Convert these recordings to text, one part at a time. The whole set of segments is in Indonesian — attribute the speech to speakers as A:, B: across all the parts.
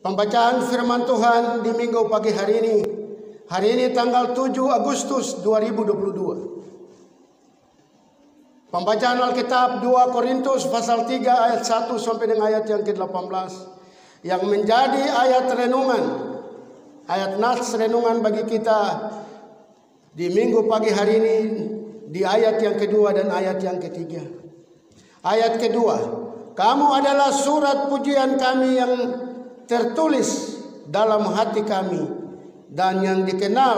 A: Pembacaan firman Tuhan di minggu pagi hari ini. Hari ini tanggal 7 Agustus 2022. Pembacaan Alkitab 2 Korintus pasal 3 ayat 1 sampai dengan ayat yang ke-18. Yang menjadi ayat renungan. Ayat nas renungan bagi kita di minggu pagi hari ini. Di ayat yang kedua dan ayat yang ketiga. Ayat kedua. Kamu adalah surat pujian kami yang tertulis dalam hati kami dan yang dikenal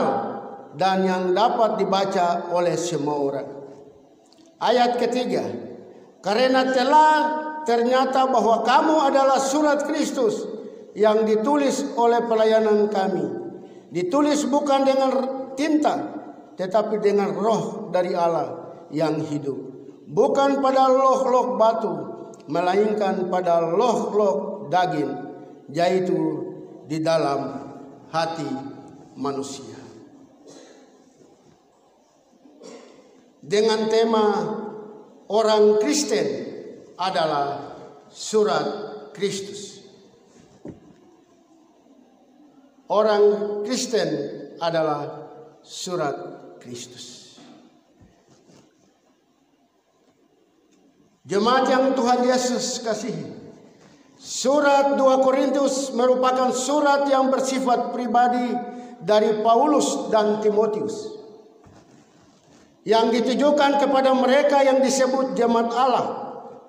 A: dan yang dapat dibaca oleh semua orang. Ayat ketiga, karena telah ternyata bahwa kamu adalah surat Kristus yang ditulis oleh pelayanan kami, ditulis bukan dengan tinta tetapi dengan roh dari Allah yang hidup, bukan pada loh-loh batu melainkan pada loh-loh daging, yaitu di dalam hati manusia. Dengan tema orang Kristen adalah surat Kristus. Orang Kristen adalah surat Kristus. Jemaat yang Tuhan Yesus kasihi, surat 2 Korintus merupakan surat yang bersifat pribadi dari Paulus dan Timotius yang ditujukan kepada mereka yang disebut jemaat Allah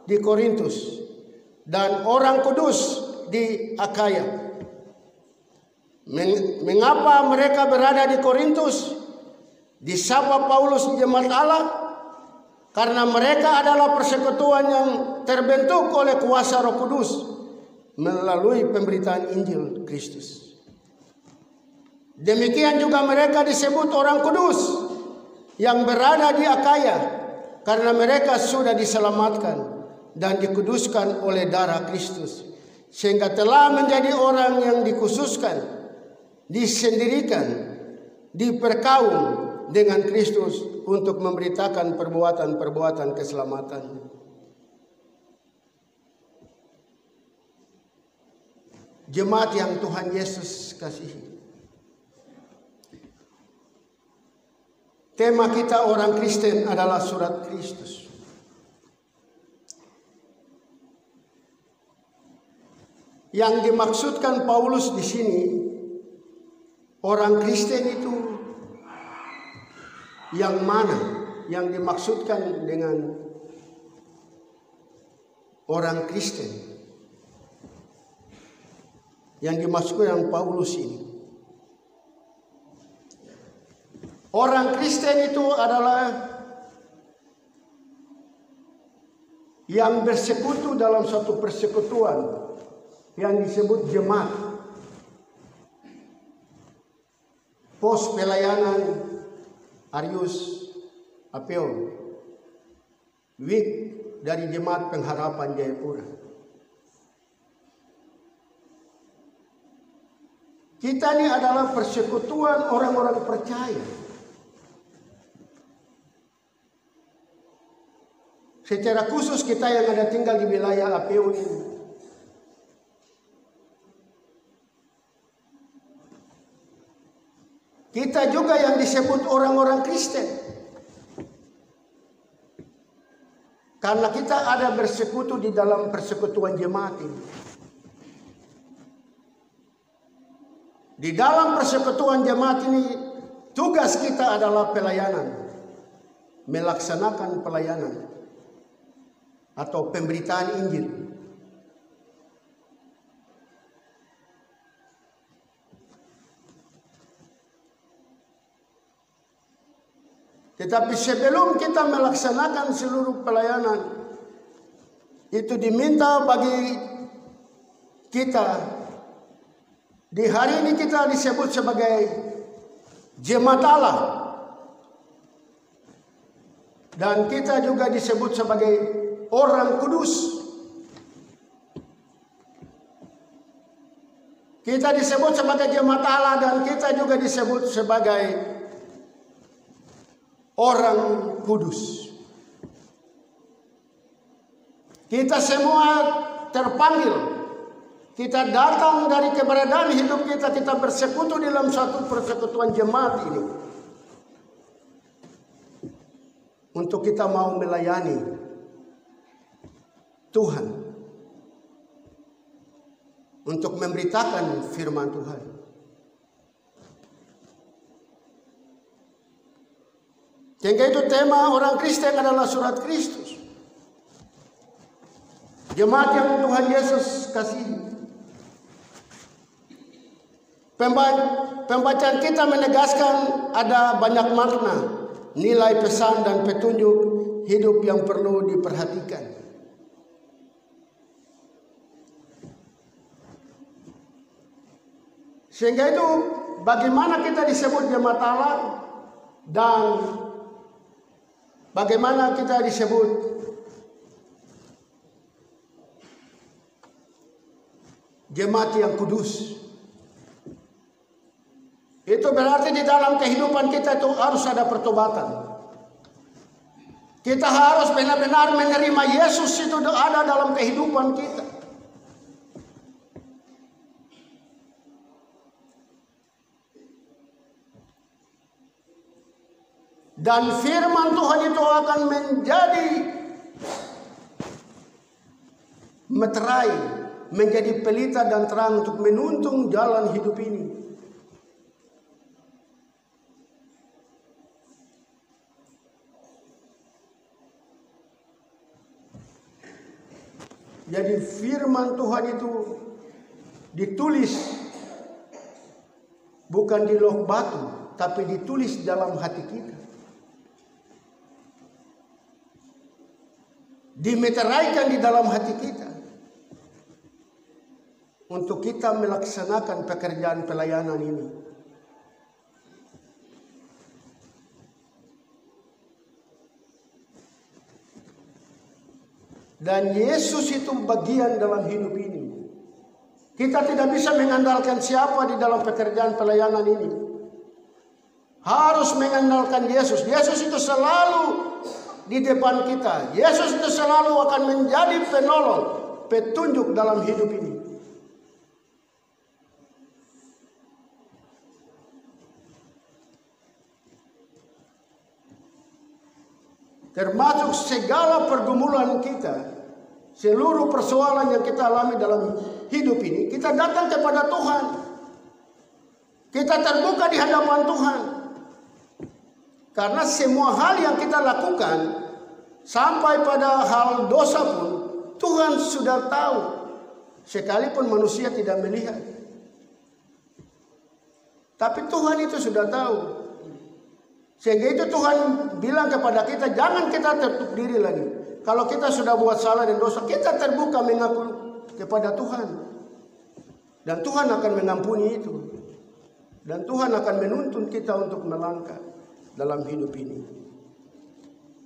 A: di Korintus dan orang kudus di Akaya. Mengapa mereka berada di Korintus? Disapa Paulus jemaat Allah karena mereka adalah persekutuan yang terbentuk oleh kuasa Roh Kudus melalui pemberitaan Injil Kristus. Demikian juga mereka disebut orang kudus yang berada di Akaya karena mereka sudah diselamatkan dan dikuduskan oleh darah Kristus, sehingga telah menjadi orang yang dikhususkan, disendirikan, diperkaum dengan Kristus untuk memberitakan perbuatan-perbuatan keselamatan. Jemaat yang Tuhan Yesus kasihi, tema kita orang Kristen adalah surat Kristus. Yang dimaksudkan Paulus di sini, orang Kristen itu yang mana? Yang dimaksudkan dengan orang Kristen, yang dimaksudkan Paulus ini. Orang Kristen itu adalah yang bersekutu dalam satu persekutuan yang disebut jemaat, pos pelayanan Arius Apeo, WIC dari Jemaat Pengharapan Jayapura. Kita ini adalah persekutuan orang-orang percaya. Secara khusus kita yang ada tinggal di wilayah Apeo ini. Kita juga yang disebut orang-orang Kristen. Karena kita ada bersekutu di dalam persekutuan jemaat ini. Di dalam persekutuan jemaat ini, tugas kita adalah pelayanan. Melaksanakan pelayanan atau pemberitaan Injil. Tetapi sebelum kita melaksanakan seluruh pelayanan, itu diminta bagi kita. Di hari ini kita disebut sebagai jemaat Allah. Dan kita juga disebut sebagai orang kudus. Kita disebut sebagai jemaat Allah dan kita juga disebut sebagai orang kudus. Kita semua terpanggil Kita datang dari keberadaan hidup kita, kita bersekutu dalam satu persekutuan jemaat ini. Untuk kita mau melayani Tuhan. Untuk memberitakan firman Tuhan. Sehingga itu tema orang Kristen adalah surat Kristus. Jemaat yang Tuhan Yesus kasihi. Pembacaan kita menegaskan ada banyak makna, nilai pesan dan petunjuk hidup yang perlu diperhatikan. Sehingga itu bagaimana kita disebut jemaat Allah dan bagaimana kita disebut jemaat yang kudus. Itu berarti di dalam kehidupan kita itu harus ada pertobatan. Kita harus benar-benar menerima Yesus itu ada dalam kehidupan kita. Dan firman Tuhan itu akan menjadi meterai, menjadi pelita dan terang untuk menuntun jalan hidup ini. Jadi firman Tuhan itu ditulis bukan di loh batu, tapi ditulis dalam hati kita. Dimeteraikan di dalam hati kita. Untuk kita melaksanakan pekerjaan pelayanan ini. Dan Yesus itu bagian dalam hidup ini. Kita tidak bisa mengandalkan siapa di dalam pekerjaan pelayanan ini. Harus mengandalkan Yesus. Yesus itu selalu di depan kita. Yesus itu selalu akan menjadi penolong, petunjuk dalam hidup ini. Termasuk segala pergumulan kita, seluruh persoalan yang kita alami dalam hidup ini, kita datang kepada Tuhan. Kita terbuka di hadapan Tuhan. Karena semua hal yang kita lakukan, sampai pada hal dosa pun, Tuhan sudah tahu. Sekalipun manusia tidak melihat. Tapi Tuhan itu sudah tahu. Sehingga itu Tuhan bilang kepada kita, jangan kita tertutup diri lagi. Kalau kita sudah buat salah dan dosa, kita terbuka mengaku kepada Tuhan. Dan Tuhan akan mengampuni itu. Dan Tuhan akan menuntun kita untuk melangkah dalam hidup ini.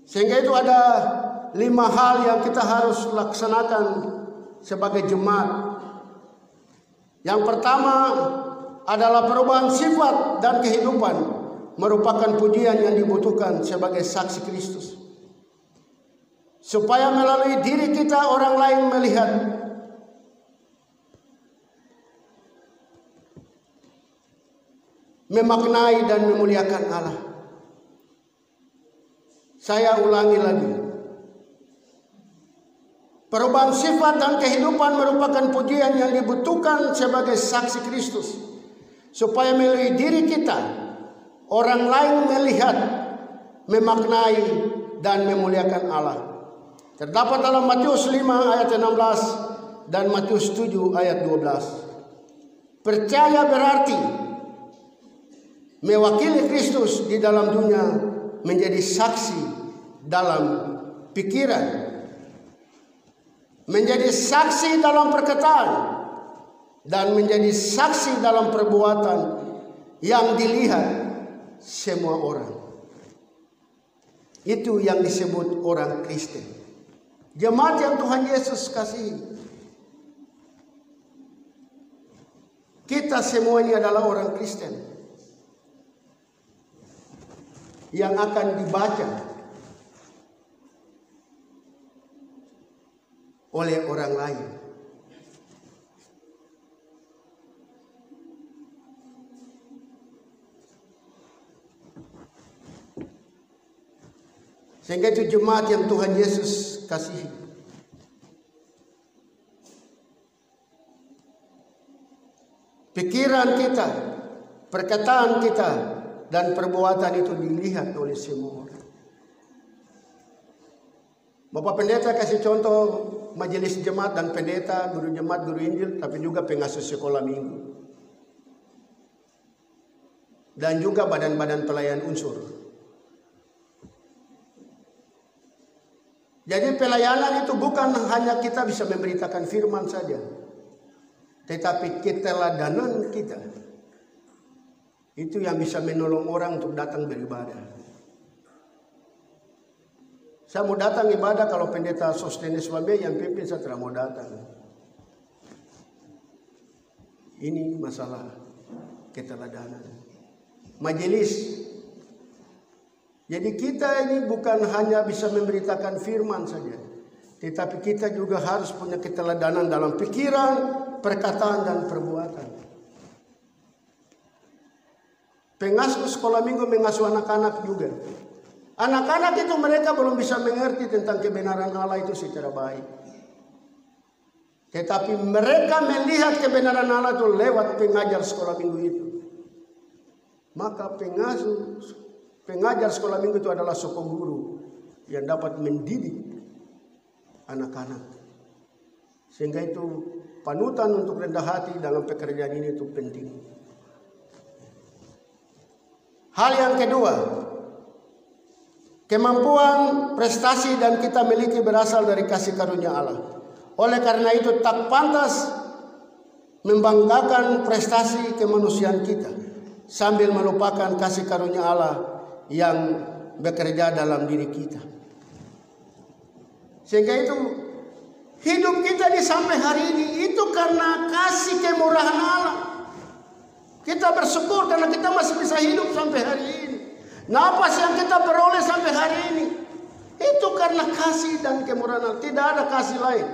A: Sehingga itu ada 5 hal yang kita harus laksanakan sebagai jemaat. Yang pertama adalah perubahan sifat dan kehidupan. Merupakan pujian yang dibutuhkan sebagai saksi Kristus. Supaya melalui diri kita orang lain melihat memaknai dan memuliakan Allah. Saya ulangi lagi. Perubahan sifat dan kehidupan merupakan pujian yang dibutuhkan sebagai saksi Kristus. Supaya melalui diri kita orang lain melihat, memaknai, dan memuliakan Allah. Terdapat dalam Matius 5 ayat 16 dan Matius 7 ayat 12. Percaya berarti mewakili Kristus di dalam dunia, menjadi saksi dalam pikiran, menjadi saksi dalam perkataan, dan menjadi saksi dalam perbuatan yang dilihat semua orang. Itu yang disebut orang Kristen. Jemaat yang Tuhan Yesus kasihi. Kita semuanya adalah orang Kristen yang akan dibaca oleh orang lain. Sehingga itu jemaat yang Tuhan Yesus kasihi. Pikiran kita, perkataan kita, dan perbuatan itu dilihat oleh semua orang. Bapak Pendeta kasih contoh majelis jemaat dan pendeta, guru jemaat, guru Injil, tapi juga pengasuh sekolah minggu. Dan juga badan-badan pelayan unsur. Jadi pelayanan itu bukan hanya kita bisa memberitakan firman saja, tetapi keteladanan kita itu yang bisa menolong orang untuk datang beribadah. Saya mau datang ibadah kalau pendeta Sostenes Wambe yang pimpin, saya tidak mau datang. Ini masalah keteladanan. Majelis. Jadi kita ini bukan hanya bisa memberitakan firman saja, tetapi kita juga harus punya keteladanan dalam pikiran, perkataan, dan perbuatan. Pengasuh sekolah minggu mengasuh anak-anak juga. Anak-anak itu mereka belum bisa mengerti tentang kebenaran Allah itu secara baik. Tetapi mereka melihat kebenaran Allah itu lewat pengajar sekolah minggu itu. Maka pengajar sekolah minggu itu adalah sosok guru yang dapat mendidik anak-anak. Sehingga itu panutan untuk rendah hati dalam pekerjaan ini itu penting. Hal yang kedua, kemampuan, prestasi dan kita miliki berasal dari kasih karunia Allah. Oleh karena itu tak pantas membanggakan prestasi kemanusiaan kita sambil melupakan kasih karunia Allah yang bekerja dalam diri kita. Sehingga itu hidup kita di sampai hari ini itu karena kasih kemurahan Allah. Kita bersyukur karena kita masih bisa hidup sampai hari ini. Napas yang kita peroleh sampai hari ini itu karena kasih dan kemurahan Allah. Tidak ada kasih lain.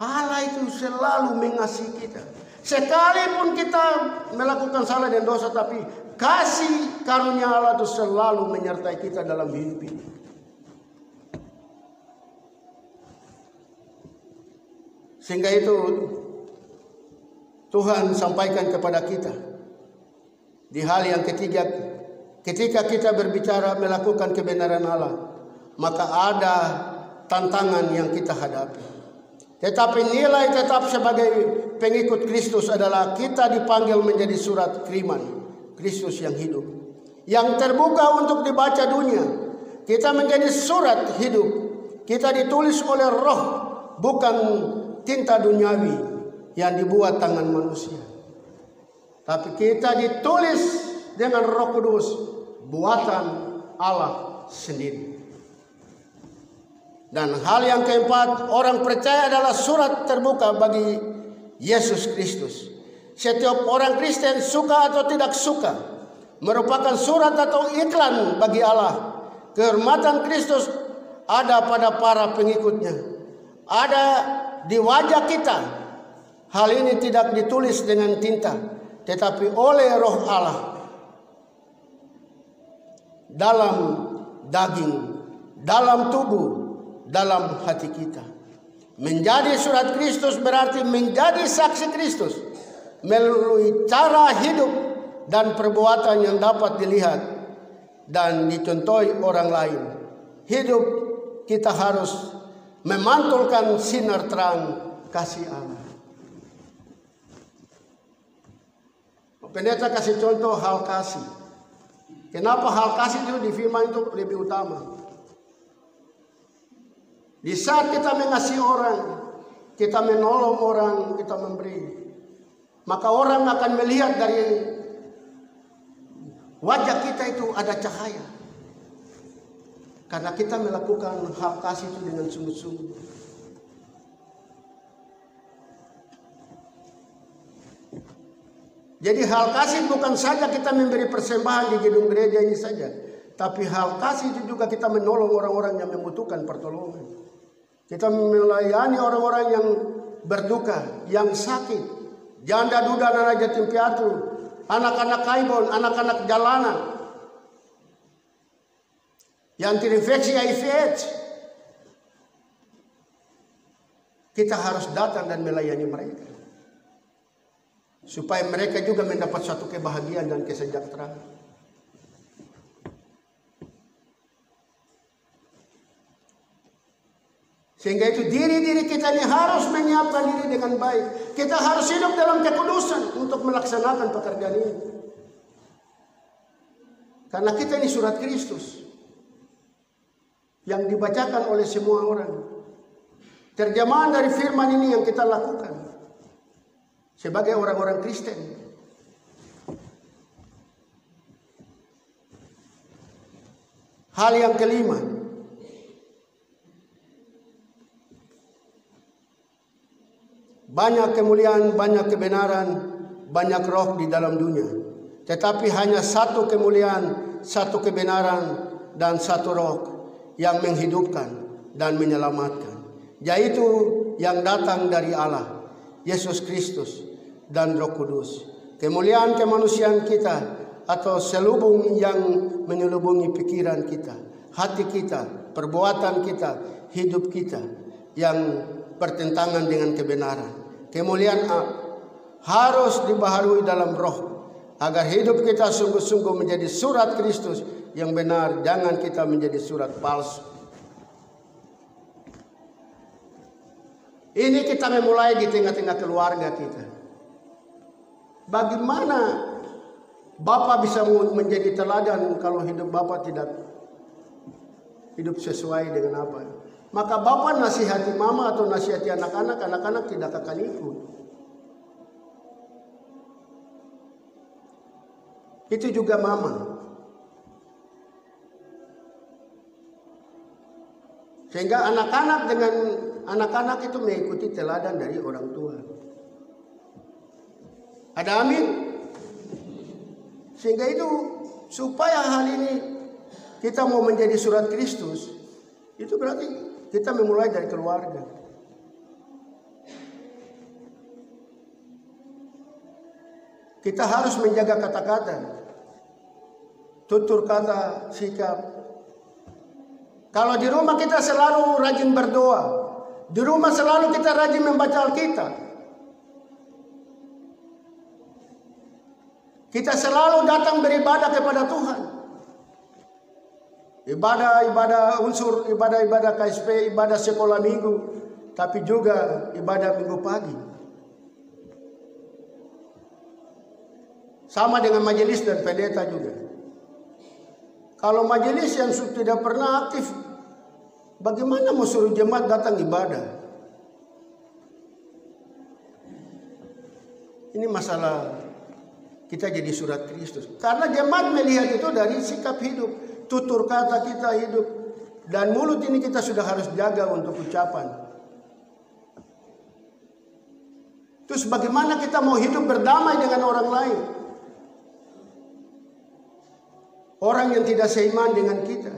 A: Allah itu selalu mengasihi kita. Sekalipun kita melakukan salah dan dosa, tapi kasih karunia Allah itu selalu menyertai kita dalam hidup ini. Sehingga itu Tuhan sampaikan kepada kita di hal yang ketiga, ketika kita berbicara melakukan kebenaran Allah, maka ada tantangan yang kita hadapi. Tetapi nilai tetap sebagai pengikut Kristus adalah kita dipanggil menjadi surat firman Kristus yang hidup, yang terbuka untuk dibaca dunia. Kita menjadi surat hidup. Kita ditulis oleh Roh, bukan tinta duniawi yang dibuat tangan manusia. Tapi kita ditulis dengan Roh Kudus, buatan Allah sendiri. Dan hal yang keempat, orang percaya adalah surat terbuka bagi Yesus Kristus. Setiap orang Kristen, suka atau tidak suka, merupakan surat atau iklan bagi Allah. Kehormatan Kristus ada pada para pengikutnya, ada di wajah kita. Hal ini tidak ditulis dengan tinta, tetapi oleh Roh Allah dalam daging, dalam tubuh, dalam hati kita. Menjadi surat Kristus berarti menjadi saksi Kristus melalui cara hidup dan perbuatan yang dapat dilihat dan dicontohi orang lain. Hidup kita harus memantulkan sinar terang kasih Allah. Pendeta kasih contoh hal kasih. Kenapa hal kasih itu di firman itu lebih utama? Di saat kita mengasihi orang, kita menolong orang, kita memberi, maka orang akan melihat dari wajah kita itu ada cahaya. Karena kita melakukan hal kasih itu dengan sungguh-sungguh. Jadi hal kasih bukan saja kita memberi persembahan di gedung gereja ini saja, tapi hal kasih itu juga kita menolong orang-orang yang membutuhkan pertolongan. Kita melayani orang-orang yang berduka, yang sakit, janda, duda, anak yatim piatu, anak-anak kaibon, anak-anak jalanan. yang terinfeksi HIV/AIDS. Kita harus datang dan melayani mereka, supaya mereka juga mendapat suatu kebahagiaan dan kesejahteraan. Sehingga itu diri kita ini harus menyiapkan diri dengan baik. Kita harus hidup dalam kekudusan untuk melaksanakan pekerjaan ini. Karena kita ini surat Kristus yang dibacakan oleh semua orang. Terjemahan dari firman ini yang kita lakukan sebagai orang-orang Kristen. Hal yang kelima, banyak kemuliaan, banyak kebenaran, banyak roh di dalam dunia. Tetapi hanya satu kemuliaan, satu kebenaran, dan satu roh yang menghidupkan dan menyelamatkan, yaitu yang datang dari Allah, Yesus Kristus dan Roh Kudus. Kemuliaan kemanusiaan kita atau selubung yang menyelubungi pikiran kita, hati kita, perbuatan kita, hidup kita yang bertentangan dengan kebenaran. Kemuliaan harus dibaharui dalam roh, agar hidup kita sungguh-sungguh menjadi surat Kristus yang benar. Jangan kita menjadi surat palsu. Ini kita memulai di tengah-tengah keluarga kita. Bagaimana Bapak bisa menjadi teladan kalau hidup Bapak tidak hidup sesuai dengan apa? Maka Bapak nasihati mama atau nasihati anak-anak, anak-anak tidak akan ikut. Itu juga mama. Sehingga anak-anak itu mengikuti teladan dari orang tua. Ada amin? Sehingga itu supaya hal ini kita mau menjadi surat Kristus, itu berarti kita memulai dari keluarga. Kita harus menjaga kata-kata, tutur kata, sikap. Kalau di rumah kita selalu rajin berdoa, di rumah selalu kita rajin membaca Alkitab, kita selalu datang beribadah kepada Tuhan. Ibadah unsur, ibadah KSP, ibadah sekolah minggu, tapi juga ibadah minggu pagi. Sama dengan majelis dan pendeta juga. Kalau majelis yang tidak pernah aktif, bagaimana mau suruh jemaat datang ibadah? Ini masalah kita jadi surat Kristus. Karena jemaat melihat itu dari sikap hidup, tutur kata kita hidup, dan mulut ini kita sudah harus jaga untuk ucapan. Terus bagaimana kita mau hidup berdamai dengan orang lain? Orang yang tidak seiman dengan kita.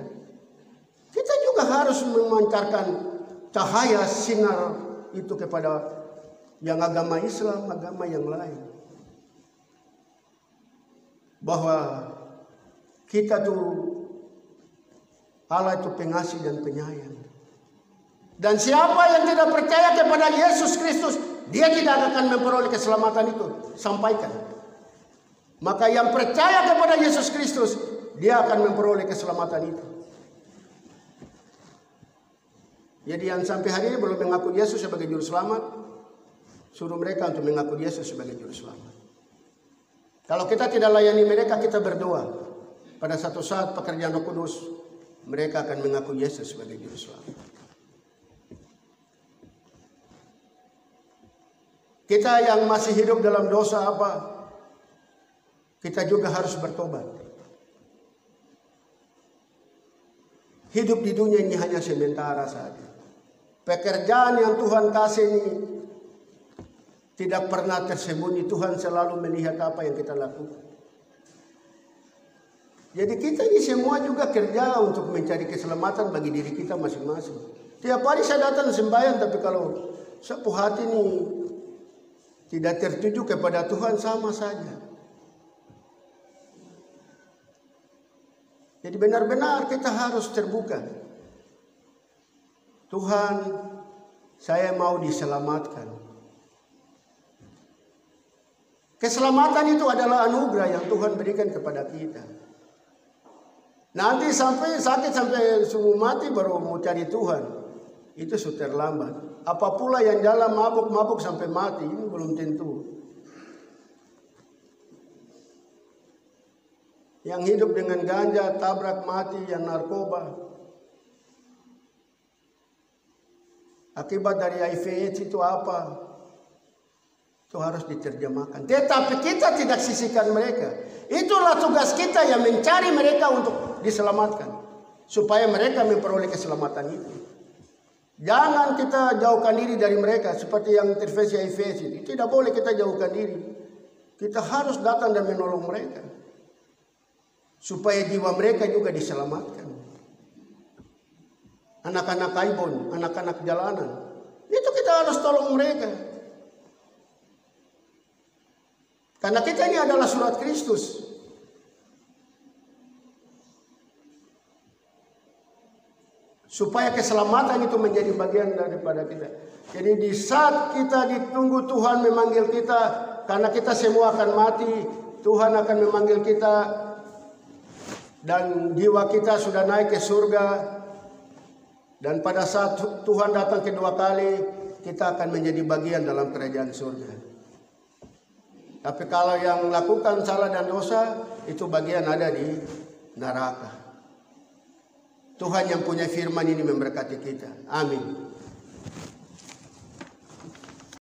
A: Kita juga harus memancarkan cahaya sinar itu kepada yang agama Islam, agama yang lain. Bahwa kita tuh Allah itu pengasih dan penyayang. Dan siapa yang tidak percaya kepada Yesus Kristus, dia tidak akan memperoleh keselamatan itu. Sampaikan. Maka yang percaya kepada Yesus Kristus, dia akan memperoleh keselamatan itu. Jadi yang sampai hari ini belum mengaku Yesus sebagai juru selamat, suruh mereka untuk mengaku Yesus sebagai juru selamat. Kalau kita tidak layani mereka, kita berdoa. Pada satu saat pekerjaan Roh Kudus, mereka akan mengaku Yesus sebagai juru selamat. Kita yang masih hidup dalam dosa apa? Kita juga harus bertobat. Hidup di dunia ini hanya sementara saja. Pekerjaan yang Tuhan kasih ini tidak pernah tersembunyi. Tuhan selalu melihat apa yang kita lakukan. Jadi kita ini semua juga kerja untuk mencari keselamatan bagi diri kita masing-masing. Tiap hari saya datang sembahyang, tapi kalau sepuh hati ini tidak tertuju kepada Tuhan, sama saja. Jadi benar-benar kita harus terbuka. Tuhan, saya mau diselamatkan. Keselamatan itu adalah anugerah yang Tuhan berikan kepada kita. Nanti sampai sakit sampai sungguh mati baru mau cari Tuhan, itu sudah terlambat. Apa pula yang jalan mabuk-mabuk sampai mati, ini belum tentu. Yang hidup dengan ganja, tabrak mati, yang narkoba. Akibat dari HIV/AIDS itu apa? Itu harus diterjemahkan. Tetapi kita tidak sisihkan mereka. Itulah tugas kita yang mencari mereka untuk diselamatkan. Supaya mereka memperoleh keselamatan itu. Jangan kita jauhkan diri dari mereka. Seperti yang terinfeksi HIV/AIDS itu. Tidak boleh kita jauhkan diri. Kita harus datang dan menolong mereka. Supaya jiwa mereka juga diselamatkan. Anak-anak kaibon, anak-anak jalanan. Itu kita harus tolong mereka. Karena kita ini adalah surat Kristus. Supaya keselamatan itu menjadi bagian daripada kita. Jadi di saat kita ditunggu Tuhan memanggil kita. Karena kita semua akan mati. Tuhan akan memanggil kita. Dan jiwa kita sudah naik ke surga. Dan pada saat Tuhan datang kedua kali, kita akan menjadi bagian dalam kerajaan surga. Tapi kalau yang melakukan salah dan dosa, itu bagian ada di neraka. Tuhan yang punya firman ini memberkati kita. Amin.